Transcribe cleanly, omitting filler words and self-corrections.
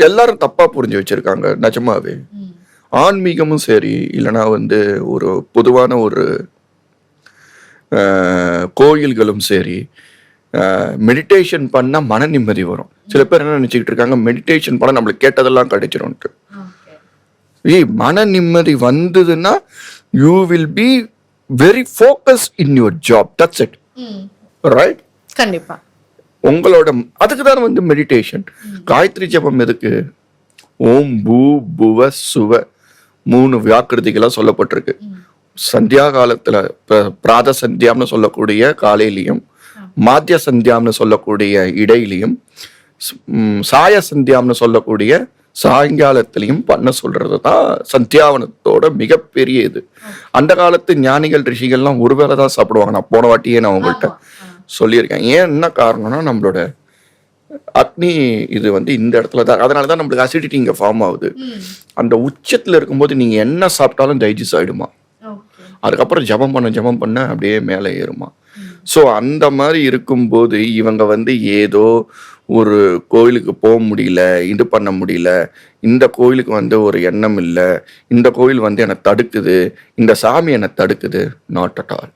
எல்லாரும் தப்பா புரிஞ்சு வச்சிருக்காங்க நிஜமாவே. ஆன்மீகமும் சரி, இல்லைன்னா ஒரு பொதுவான ஒரு கோயில்களும் சரி, மெடிடேஷன் பண்ணா மன நிம்மதி வரும். சில பேர் என்ன நினைச்சுக்கிட்டு இருக்காங்க, மெடிடேஷன் பண்ணா நம்மளுக்கு கேட்டதெல்லாம் கிடைச்சிரும்ட்டு. மன நிம்மதி வந்ததுன்னா you will be very focus in your job. That's it. Right? கண்டிப்பா. உங்களோட அதுக்கு தான் மெடிடேஷன். காயத்ரி ஜபம் எதுக்கு? ஓம் பூ புவ சுவ 3 வியாக்கிருதிகளாக சொல்லப்பட்டிருக்கு. சந்தியா காலத்துல பிராத சந்தியாம்னு சொல்லக்கூடிய காலையிலையும், மாத்திய சந்தியாம்னு சொல்லக்கூடிய இடையிலையும், சாய சந்தியாம்னு சொல்லக்கூடிய சாயங்காலத்திலையும் பண்ண சொல்றது தான் சந்தியாவனத்தோட மிகப்பெரிய இது. அந்த காலத்து ஞானிகள் ரிஷிகள்லாம் ஒருவேளை தான் சாப்பிடுவாங்க. நான் போன வாட்டியே நான் உங்கள்கிட்ட சொல்லியிருக்கேன். ஏன் என்ன காரணம்னா, நம்மளோட அக்னி இது இந்த இடத்துல தான். அதனாலதான் நம்மளுக்கு அசிடிட்டி இங்க ஃபார்ம் ஆகுது. அந்த உச்சத்துல இருக்கும்போது நீங்க என்ன சாப்பிட்டாலும் டைஜஸ்ட் ஆயிடுமா. அதுக்கப்புறம் ஜபம் பண்ண அப்படியே மேலே ஏறுமா. ஸோ அந்த மாதிரி இருக்கும்போது இவங்க ஏதோ ஒரு கோயிலுக்கு போக முடியல, இது பண்ண முடியல, இந்த கோயிலுக்கு ஒரு எண்ணம் இல்லை, இந்த கோயில் என்னை தடுக்குது, இந்த சாமி என்னை தடுக்குது. Not at all.